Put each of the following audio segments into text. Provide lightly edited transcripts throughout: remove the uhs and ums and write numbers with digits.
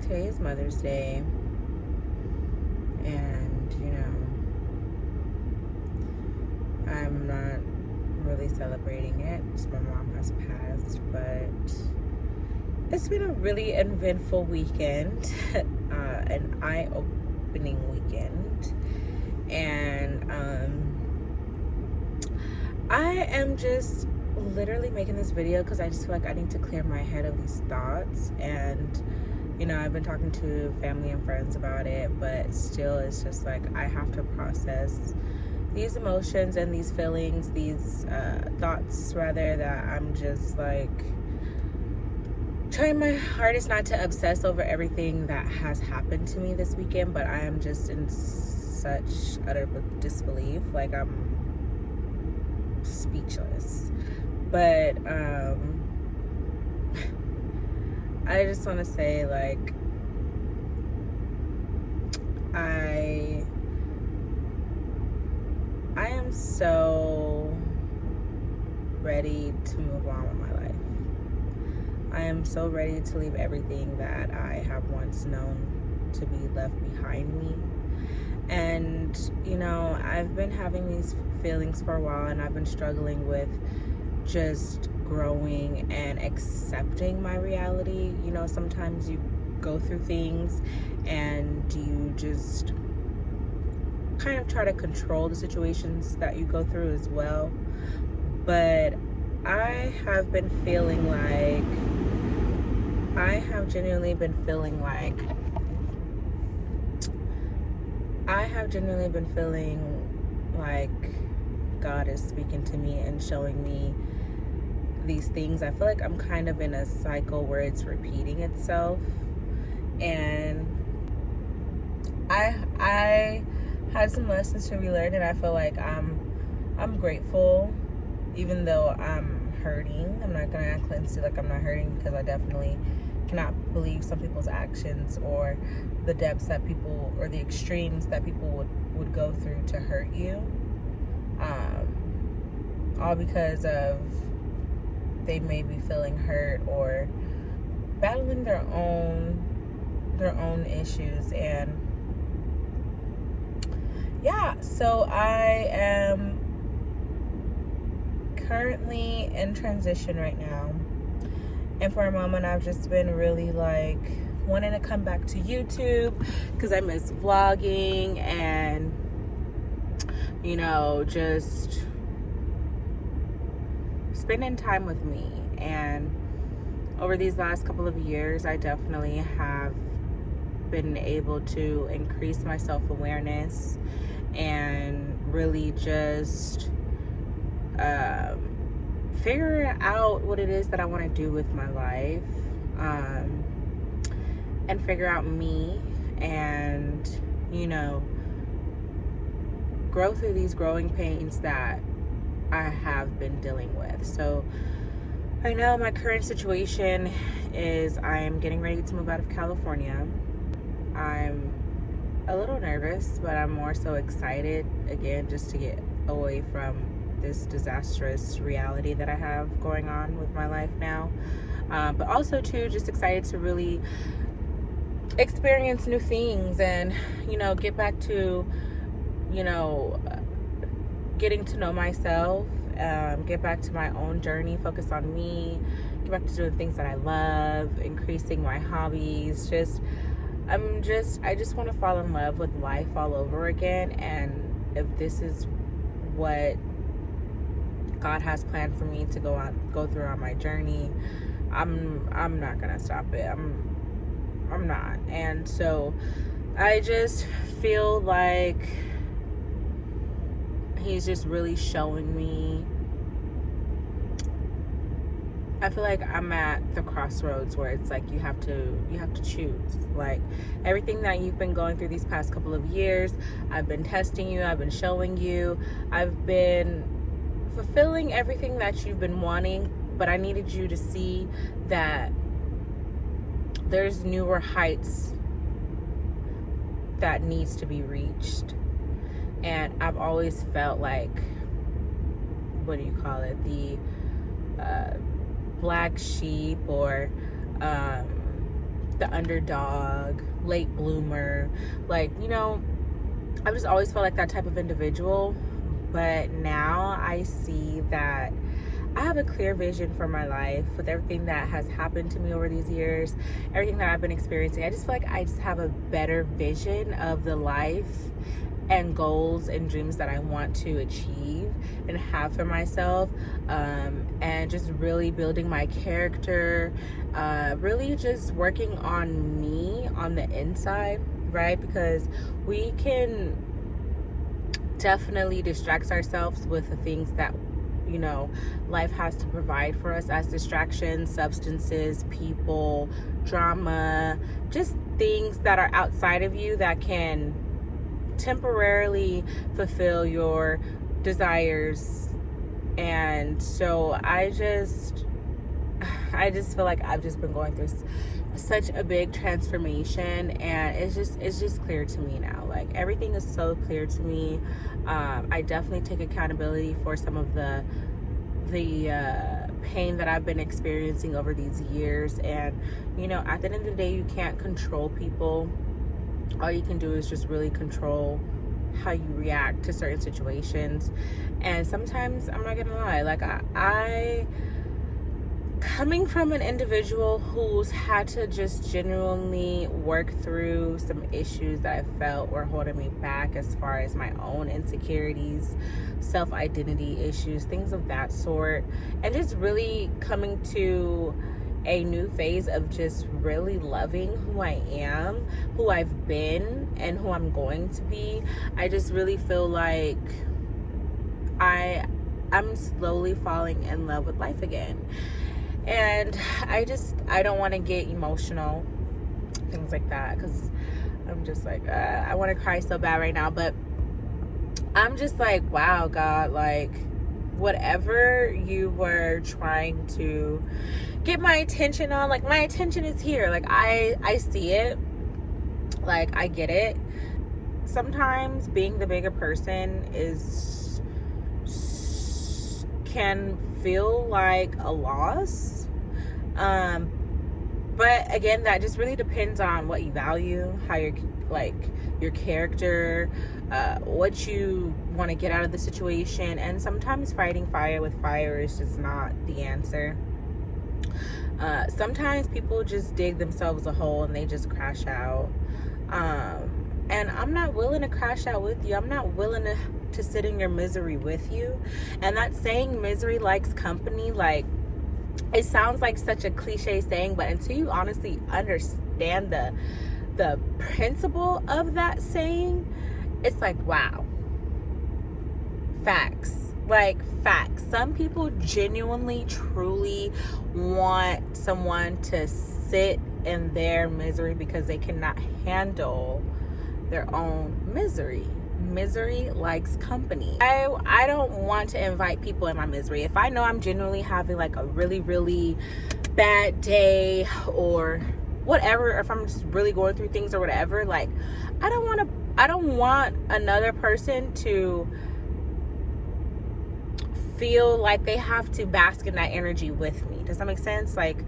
Today is Mother's Day, and I'm not really celebrating it. My mom has passed, but it's been a really eventful weekend, an eye-opening weekend, and I am just literally making this video because I just feel like I need to clear my head of these thoughts. And I've been talking to family and friends about it, but still it's just like I have to process these emotions and these feelings, these thoughts rather, that I'm just like trying my hardest not to obsess over everything that has happened to me this weekend. But I am just in such utter disbelief, like I'm speechless. But I just want to say, like, I am so ready to move on with my life. I am so ready to leave everything that I have once known to be left behind me. And I've been having these feelings for a while, and I've been struggling with just growing and accepting my reality. Sometimes you go through things and you just kind of try to control the situations that you go through as well. But I have been feeling like God is speaking to me and showing me these things. I feel like I'm kind of in a cycle where it's repeating itself, and I had some lessons to be learned, and I feel like I'm grateful, even though I'm hurting. I'm not gonna act like I'm not hurting, because I definitely cannot believe some people's actions, or the depths that people, or the extremes that people would go through to hurt you, all because of they may be feeling hurt or battling their own issues. And yeah, so I am currently in transition right now, and for a moment I've just been really like wanting to come back to YouTube, because I miss vlogging and just spending time with me. And over these last couple of years, I definitely have been able to increase my self-awareness and really just figure out what it is that I want to do with my life, and figure out me, and grow through these growing pains that I have been dealing with. So right now my current situation is I'm getting ready to move out of California. I'm a little nervous, but I'm more so excited, again, just to get away from this disastrous reality that I have going on with my life now. But also too, just excited to really experience new things, and get back to getting to know myself, get back to my own journey, focus on me, get back to doing things that I love, increasing my hobbies. I just want to fall in love with life all over again. And if this is what God has planned for me to go through on my journey, I'm not gonna stop it. I'm not. And so I just feel like He's just really showing me. I feel like I'm at the crossroads where it's like you have to choose. Like, everything that you've been going through these past couple of years, I've been testing you, I've been showing you, I've been fulfilling everything that you've been wanting, but I needed you to see that there's newer heights that needs to be reached. And I've always felt like, what do you call it, the black sheep, or the underdog, late bloomer. Like, you know, I've just always felt like that type of individual. But now I see that I have a clear vision for my life with everything that has happened to me over these years, everything that I've been experiencing. I just feel like I just have a better vision of the life and goals and dreams that I want to achieve and have for myself, and just really building my character, really just working on me on the inside, right? Because we can definitely distract ourselves with the things that, you know, life has to provide for us as distractions, substances, people, drama, just things that are outside of you that can temporarily fulfill your desires. And so I just feel like I've just been going through such a big transformation, and it's just clear to me now. Like, everything is so clear to me. I definitely take accountability for some of the pain that I've been experiencing over these years. And, you know, at the end of the day, you can't control people. All you can do is just really control how you react to certain situations. And sometimes, I'm not gonna lie, like I coming from an individual who's had to just genuinely work through some issues that I felt were holding me back, as far as my own insecurities, self-identity issues, things of that sort, and just really coming to a new phase of just really loving who I am, who I've been, and who I'm going to be. I just really feel like I'm slowly falling in love with life again. And I don't want to get emotional, things like that, because I'm just like, I want to cry so bad right now. But I'm just like, wow, God, like, whatever you were trying to get my attention on, like, my attention is here. Like, I see it. Like, I get it. Sometimes being the bigger person can feel like a loss. But again, that just really depends on what you value, how you're, like, your character, what you want to get out of the situation. And sometimes fighting fire with fire is just not the answer. Sometimes people just dig themselves a hole and they just crash out. And I'm not willing to crash out with you. I'm not willing to sit in your misery with you. And that saying, misery likes company, like, it sounds like such a cliche saying, but until you honestly understand the principle of that saying, it's like, wow. Facts. Like, facts. Some people genuinely, truly want someone to sit in their misery because they cannot handle their own misery. Misery likes company. I don't want to invite people in my misery. If I know I'm genuinely having like a really, really bad day or whatever, or if I'm just really going through things or whatever, like, I don't want another person to feel like they have to bask in that energy with me. Does that make sense? Like,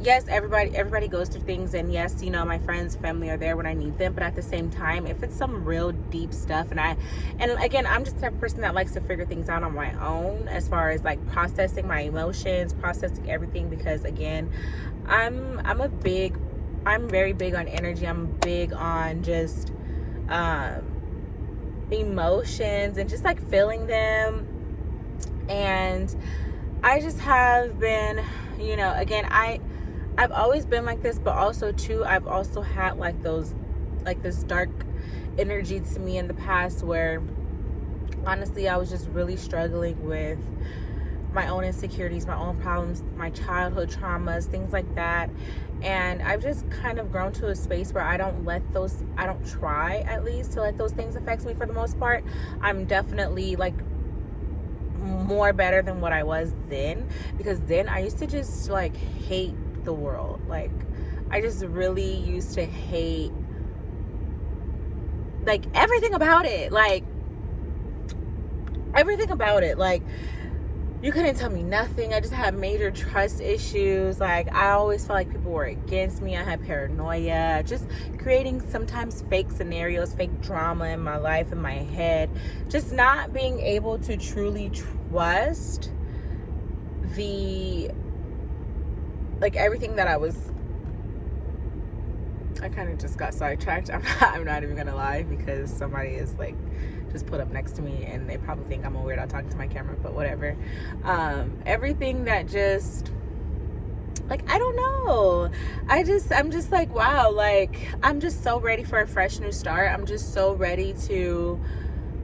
yes, everybody goes through things, and yes, you know, my friends, family are there when I need them, but at the same time, if it's some real deep stuff, and again, I'm just the type of person that likes to figure things out on my own, as far as like processing my emotions, processing everything, because again, I'm very big on energy. I'm big on just emotions and just like feeling them. And I just have been, you know, again, I've always been like this, but also too, I've also had like this dark energy to me in the past, where honestly, I was just really struggling with my own insecurities, my own problems, my childhood traumas, things like that. And I've just kind of grown to a space where I don't try, at least, to let those things affect me for the most part. I'm definitely like more better than what I was then, because then I used to just like hate the world. Like, I just really used to hate like everything about it. Like, everything about it. Like, you couldn't tell me nothing. I just had major trust issues. Like, I always felt like people were against me. I had paranoia, just creating sometimes fake scenarios, fake drama in my life, in my head. Just not being able to truly trust everything that I kind of just got sidetracked. I'm not even gonna lie, because somebody is like just put up next to me and they probably think I'm a weirdo talking to my camera, but whatever. Everything that just, like, I don't know. I'm just like, wow, like, I'm just so ready for a fresh new start. I'm just so ready to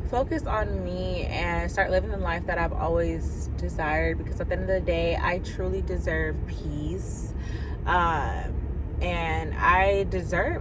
focus on me and start living the life that I've always desired, because at the end of the day, I truly deserve peace. And I deserve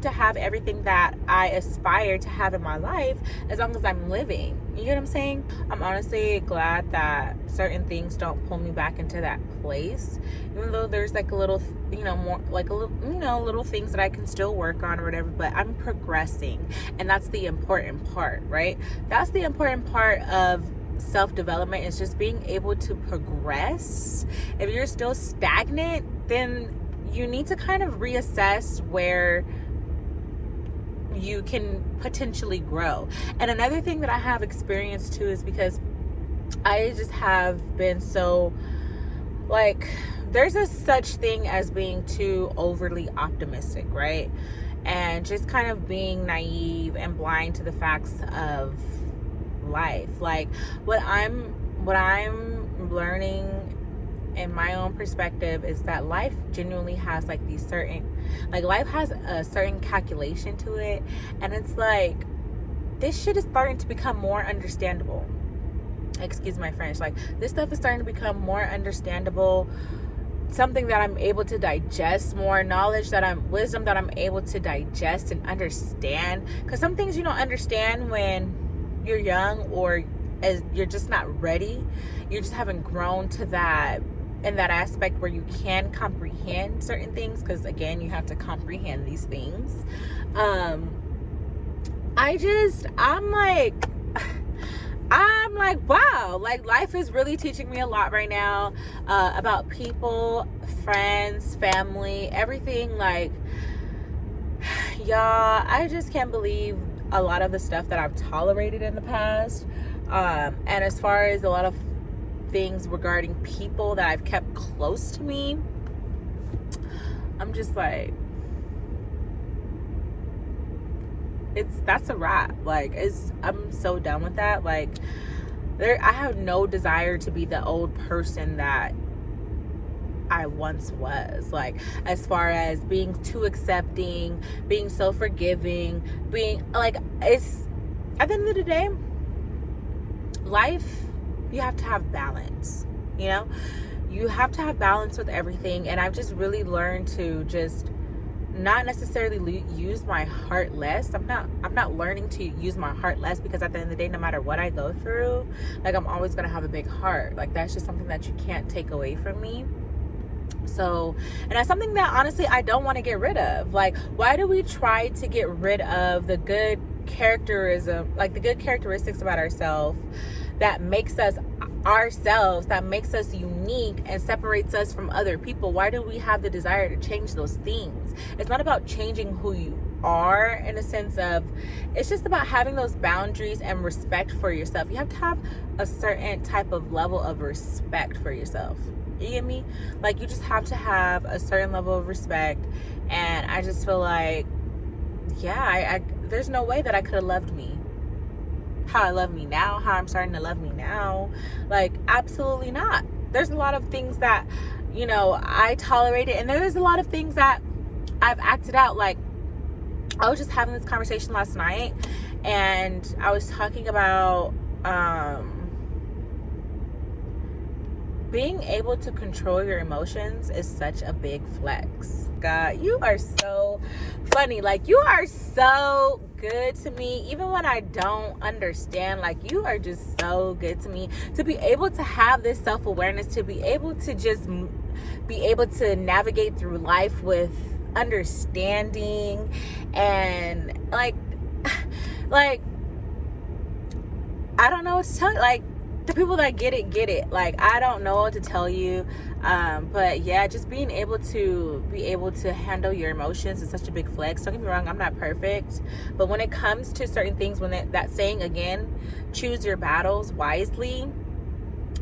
to have everything that I aspire to have in my life, as long as I'm living. You get what I'm saying? I'm honestly glad that certain things don't pull me back into that place, even though there's like a little, little things that I can still work on or whatever, but I'm progressing. And that's the important part, right? That's the important part of self-development, is just being able to progress. If you're still stagnant, then you need to kind of reassess where you can potentially grow. And another thing that I have experienced too is because I just have been so, like, there's a such thing as being too overly optimistic, right? And just kind of being naive and blind to the facts of life. Like, what I'm learning in my own perspective is that life genuinely has like these certain, like, life has a certain calculation to it, and it's like, this shit is starting to become more understandable. Excuse my French. Like, this stuff is starting to become more understandable, something that I'm able to digest more, wisdom that I'm able to digest and understand. Because some things you don't understand when you're young, or as you're just not ready. You just haven't grown to that, in that aspect where you can comprehend certain things, because again, you have to comprehend these things. I'm like, wow, like, life is really teaching me a lot right now, about people, friends, family, everything. Like, y'all, I just can't believe a lot of the stuff that I've tolerated in the past. And as far as a lot of things regarding people that I've kept close to me, I'm just like, that's a wrap. Like, I'm so done with that. Like, I have no desire to be the old person that I once was. Like, as far as being too accepting, being so forgiving, being like, it's, at the end of the day, life, you have to have balance. You have to have balance with everything. And I've just really learned to just not necessarily use my heart less. I'm not learning to use my heart less, because at the end of the day, no matter what I go through, like, I'm always gonna have a big heart. Like, that's just something that you can't take away from me. So, and that's something that honestly I don't want to get rid of. Like, why do we try to get rid of the good characteristics about ourselves that makes us ourselves, that makes us unique and separates us from other people? Why do we have the desire to change those things? It's not about changing who you are, in a sense of, it's just about having those boundaries and respect for yourself. You have to have a certain type of level of respect for yourself. You get me? Like, you just have to have a certain level of respect. And I just feel like, yeah, there's no way that I could have loved me how I love me now, how I'm starting to love me now. Like, absolutely not. There's a lot of things that, I tolerated, and there's a lot of things that I've acted out. Like, I was just having this conversation last night, and I was talking about being able to control your emotions is such a big flex. God, you are so funny. Like, you are so good to me, even when I don't understand. Like, you are just so good to me. To be able to have this self-awareness, to be able to just be able to navigate through life with understanding, and like I don't know what to tell you. Like, The people that get it. Like, I don't know what to tell you. But yeah, just being able to handle your emotions is such a big flex. Don't get me wrong, I'm not perfect. But when it comes to certain things, when that saying again, choose your battles wisely,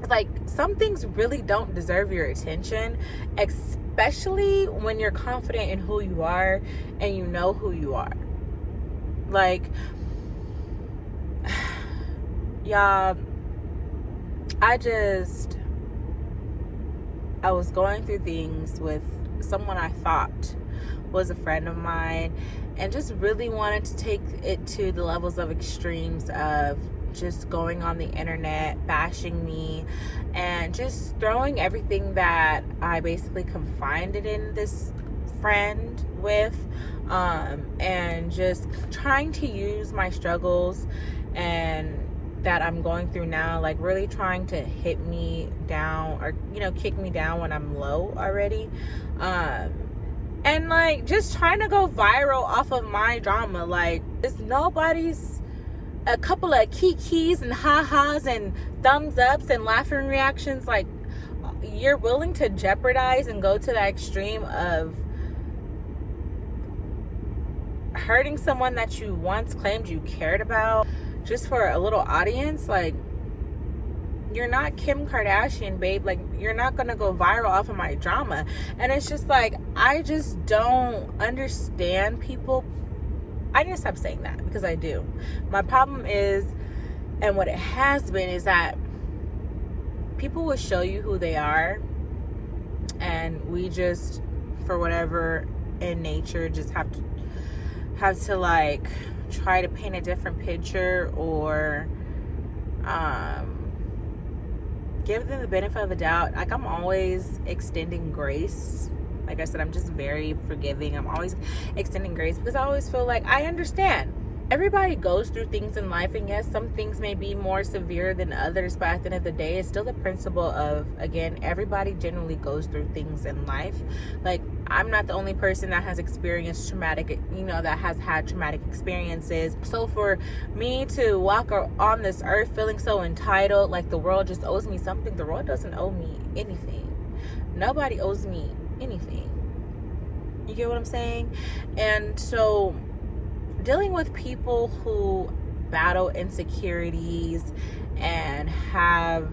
like, some things really don't deserve your attention, especially when you're confident in who you are and you know who you are. Like, y'all, I was going through things with someone I thought was a friend of mine, and just really wanted to take it to the levels of extremes of just going on the internet, bashing me, and just throwing everything that I basically confided in this friend with, and just trying to use my struggles and that I'm going through now, like really trying to hit me down, or kick me down when I'm low already, and like just trying to go viral off of my drama. Like, it's nobody's, a couple of kikis and ha-has and thumbs ups and laughing reactions. Like, you're willing to jeopardize and go to that extreme of hurting someone that you once claimed you cared about just for a little audience. Like, you're not Kim Kardashian, babe. Like, you're not gonna go viral off of my drama. And it's just like, I just don't understand people. I need to stop saying that, because I do. My problem is, and what it has been, is that people will show you who they are, and we just, for whatever in nature, just have to like try to paint a different picture, or give them the benefit of the doubt. Like, I'm always extending grace. Like I said, I'm just very forgiving. I'm always extending grace, because I always feel like I understand. Everybody goes through things in life, and yes, some things may be more severe than others, but at the end of the day, it's still the principle of, again, everybody generally goes through things in life. Like, I'm not the only person that has experienced traumatic, that has had traumatic experiences. So for me to walk on this earth feeling so entitled, like the world just owes me something, the world doesn't owe me anything. Nobody owes me anything. You get what I'm saying? And so, dealing with people who battle insecurities and have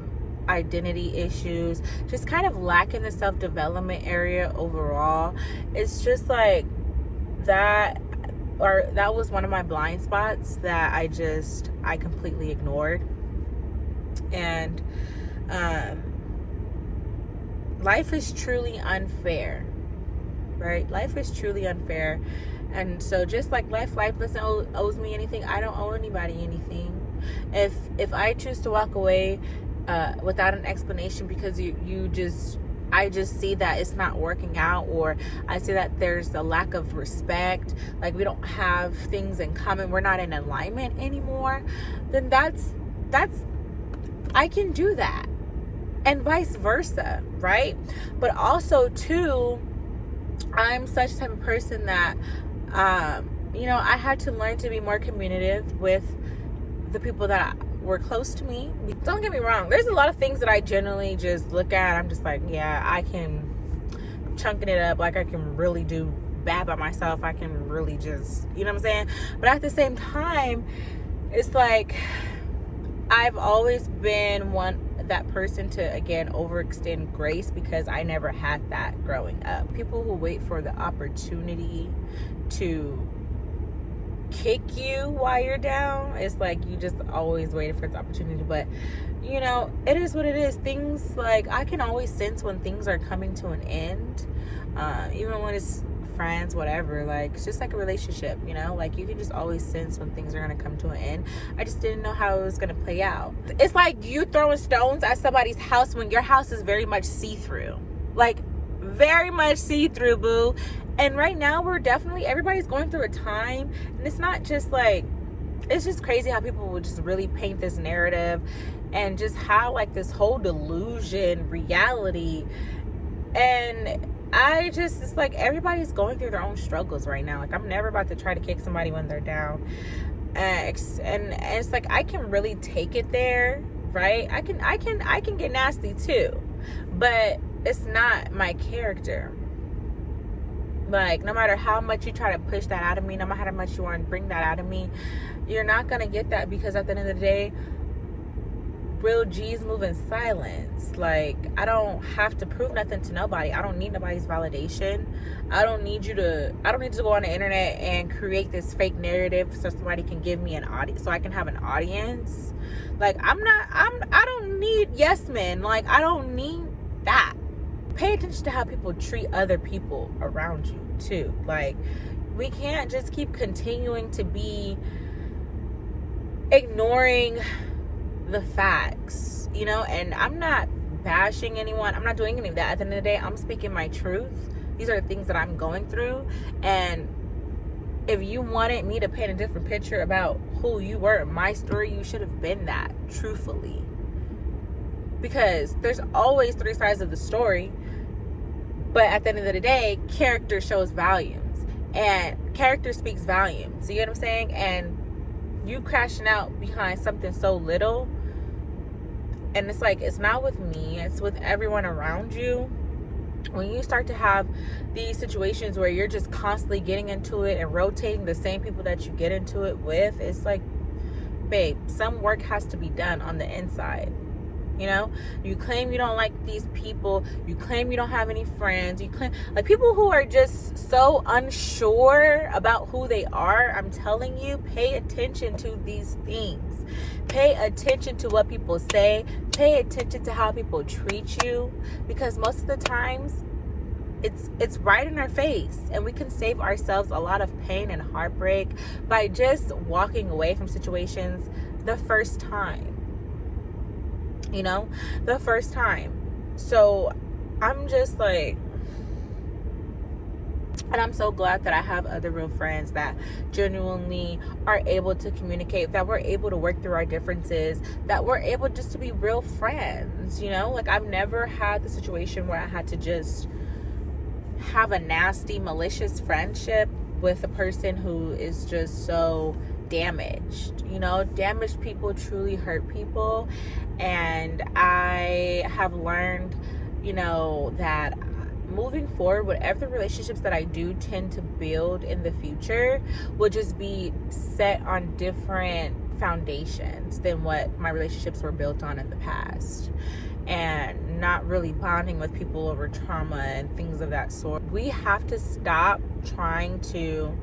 identity issues, just kind of lack in the self-development area overall, it's just like that was one of my blind spots that I completely ignored. And life is truly unfair, right? Life is truly unfair. And so, just like life doesn't owes me anything, I don't owe anybody anything. If I choose to walk away without an explanation, because I just see that it's not working out, or I see that there's a lack of respect, like we don't have things in common, we're not in alignment anymore, then that's I can do that, and vice versa, right? But also too, I'm such a type of person that I had to learn to be more communicative with the people that were close to me. Don't get me wrong, there's a lot of things that I generally just look at, I'm just like, yeah, I can chunking it up, like I can really do bad by myself, I can really just, you know what I'm saying? But at the same time, it's like, I've always been that person to, again, overextend grace, because I never had that growing up. People who wait for the opportunity to kick you while you're down, it's like you just always waited for the opportunity. But it is what it is. Things, like, I can always sense when things are coming to an end, even when it's friends, whatever. Like, it's just like a relationship, like you can just always sense when things are gonna come to an end. I just didn't know how it was gonna play out. It's like you throwing stones at somebody's house when your house is very much see-through, like very much see-through, boo. And right now everybody's going through a time, and it's not just like, it's just crazy how people will just really paint this narrative, and just how like this whole delusion reality. And it's like everybody's going through their own struggles right now. Like, I'm never about to try to kick somebody when they're down. And it's like, I can really take it there right? I can get nasty too, but it's not my character. Like, no matter how much you try to push that out of me, no matter how much you want to bring that out of me, you're not gonna get that, because at the end of the day, real G's move in silence. Like, I don't have to prove nothing to nobody. I don't need nobody's validation. I don't need to go on the internet and create this fake narrative so somebody can give me an audience, so I can have an audience. Like, I don't need yes men. Like, I don't need that. Pay attention to how people treat other people around you too. Like, we can't just keep continuing to be ignoring the facts, you know. And I'm not bashing anyone, I'm not doing any of that. At the end of the day, I'm speaking my truth. These are the things that I'm going through, and if you wanted me to paint a different picture about who you were in my story, you should have been that, truthfully, because there's always three sides of the story. But at the end of the day, character shows volumes, and character speaks volumes. You get what I'm saying? And you crashing out behind something so little, and it's like, it's not with me, it's with everyone around you. When you start to have these situations where you're just constantly getting into it and rotating the same people that you get into it with, it's like, babe, some work has to be done on the inside. You know, you claim you don't like these people, you claim you don't have any friends, you claim, like, people who are just so unsure about who they are. I'm telling you, pay attention to these things. Pay attention to what people say. Pay attention to how people treat you, because most of the times it's right in our face, and we can save ourselves a lot of pain and heartbreak by just walking away from situations the first time. You know, the first time. So I'm just like, and I'm so glad that I have other real friends that genuinely are able to communicate, that we're able to work through our differences, that we're able just to be real friends, you know? Like, I've never had the situation where I had to just have a nasty, malicious friendship with a person who is just so damaged. You know, damaged people truly hurt people. And I have learned, you know, that moving forward, whatever relationships that I do tend to build in the future will just be set on different foundations than what my relationships were built on in the past, and not really bonding with people over trauma and things of that sort. We have to stop trying to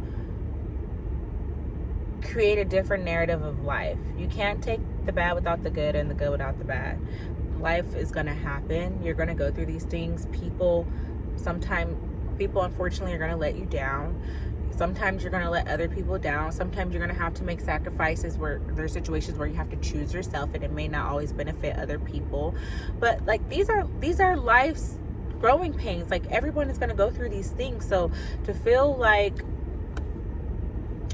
create a different narrative of life. You can't take the bad without the good and the good without the bad. Life is gonna happen. You're gonna go through these things. People unfortunately are gonna let you down. Sometimes you're gonna let other people down. Sometimes you're gonna have to make sacrifices where there's situations where you have to choose yourself, and it may not always benefit other people. But like, these are life's growing pains. Like, everyone is gonna go through these things. So to feel like,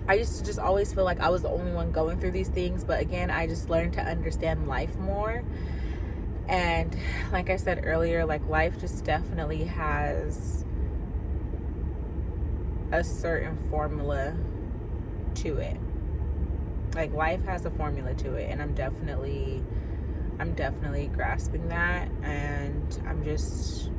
I used to just always feel like I was the only one going through these things. But again, I just learned to understand life more. And like I said earlier, like, life just definitely has a certain formula to it. Like, life has a formula to it. And I'm definitely grasping that. And I'm just,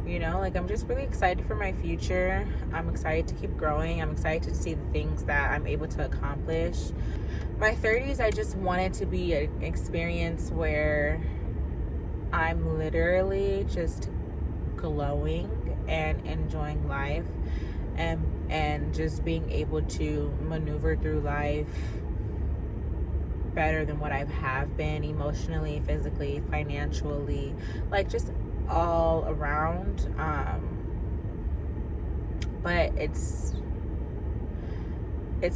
you know, like, I'm just really excited for my future. I'm excited to keep growing. I'm excited to see the things that I'm able to accomplish. My 30s, I just wanted to be an experience where I'm literally just glowing and enjoying life, and just being able to maneuver through life better than what I have been, emotionally, physically, financially, like, just all around. But it's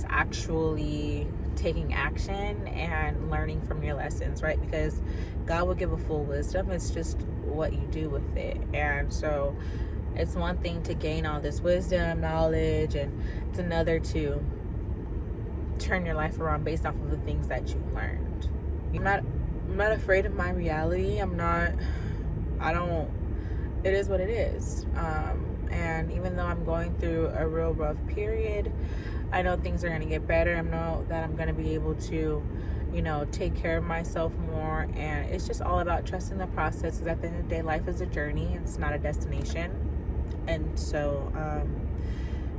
actually taking action and learning from your lessons, right? Because God will give a full wisdom. It's just what you do with it. And so it's one thing to gain all this wisdom, knowledge, and it's another to turn your life around based off of the things that you learned. I'm not afraid of my reality. It is what it is. And even though I'm going through a real rough period, I know things are going to get better. I know that I'm going to be able to, you know, take care of myself more. And it's just all about trusting the process, because at the end of the day, life is a journey. It's not a destination. And so,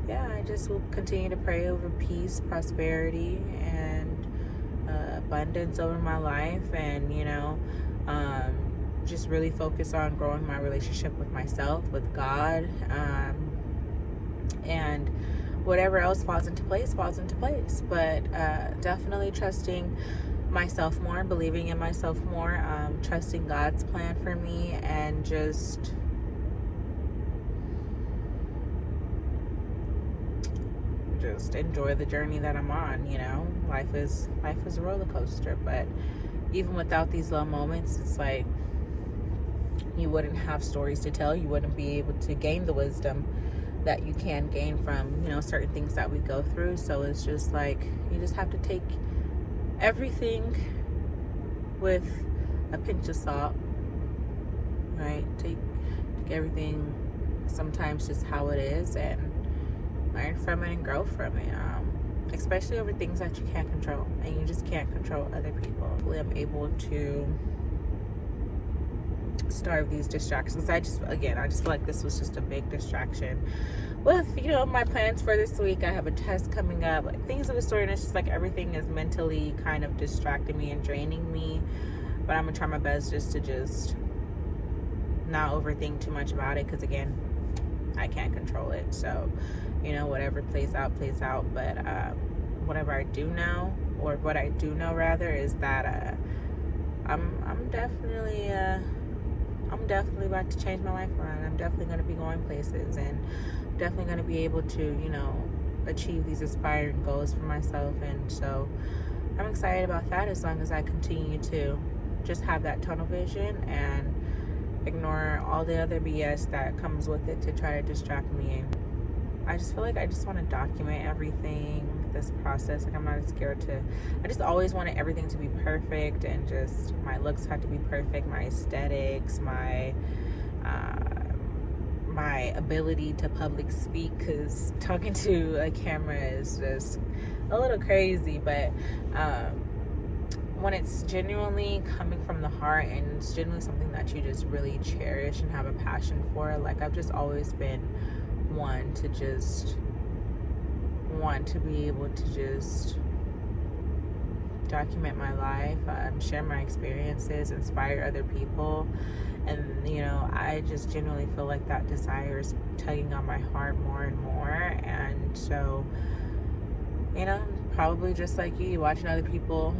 yeah, I just will continue to pray over peace, prosperity, and abundance over my life. And, you know, just really focus on growing my relationship with myself, with God, and whatever else falls into place. But definitely trusting myself more, believing in myself more, trusting God's plan for me, and just enjoy the journey that I'm on. You know, life is a roller coaster, but even without these low moments, it's like you wouldn't have stories to tell. You wouldn't be able to gain the wisdom that you can gain from, you know, certain things that we go through. So it's just like, you just have to take everything with a pinch of salt, right? Take everything sometimes just how it is, and learn from it and grow from it, especially over things that you can't control, and you just can't control other people. Hopefully I'm able to starve these distractions. I just feel like this was just a big distraction with, you know, my plans for this week. I have a test coming up, like things of the sort, and it's just like everything is mentally kind of distracting me and draining me. But I'm gonna try my best just to not overthink too much about it, because again, I can't control it. So, you know, whatever plays out. But whatever I do know, or what I do know rather, is that I'm definitely about to change my life around. I'm definitely going to be going places, and definitely going to be able to, you know, achieve these aspiring goals for myself. And so I'm excited about that, as long as I continue to just have that tunnel vision and ignore all the other BS that comes with it to try to distract me. And I just feel like I just want to document everything, this process. Like, I'm not scared to, I just always wanted everything to be perfect, and just my looks had to be perfect, my aesthetics, my ability to public speak, because talking to a camera is just a little crazy. But when it's genuinely coming from the heart, and it's genuinely something that you just really cherish and have a passion for, like, I've just always been one to just want to be able to just document my life, share my experiences, inspire other people. And, you know, I just genuinely feel like that desire is tugging on my heart more and more. And so, you know, probably just like you, watching other people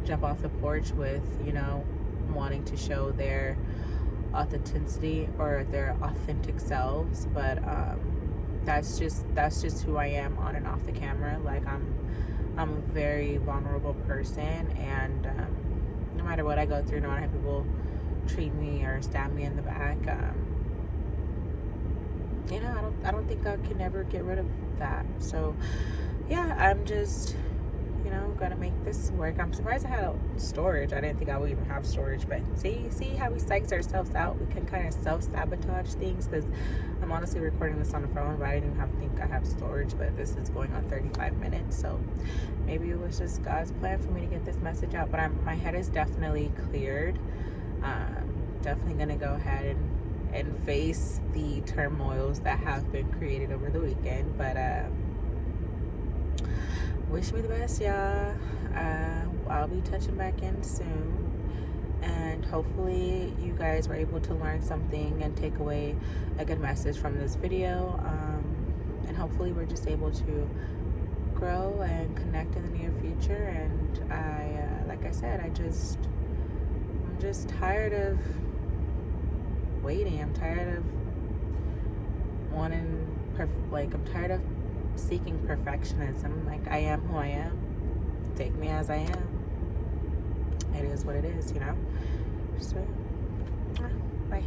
jump off the porch with, you know, wanting to show their authenticity or their authentic selves. But that's just who I am on and off the camera. Like, I'm a very vulnerable person, and no matter what I go through, no matter how people treat me or stab me in the back, you know, I don't think I can ever get rid of that. So yeah, I'm just, you know, gonna make this work. I'm surprised I had storage. I didn't think I would even have storage. But see how we psych ourselves out? We can kind of self-sabotage things, because I'm honestly recording this on the phone, but I didn't even think I have storage. But this is going on 35 minutes, so maybe it was just God's plan for me to get this message out. But my head is definitely cleared. Definitely gonna go ahead and face the turmoils that have been created over the weekend. But wish me the best, y'all. I'll be touching back in soon, and hopefully you guys were able to learn something and take away a good message from this video, and hopefully we're just able to grow and connect in the near future. And like I said, I'm just tired of waiting. I'm tired of I'm tired of seeking perfectionism. Like, I am who I am. Take me as I am. It is what it is, you know? So, bye.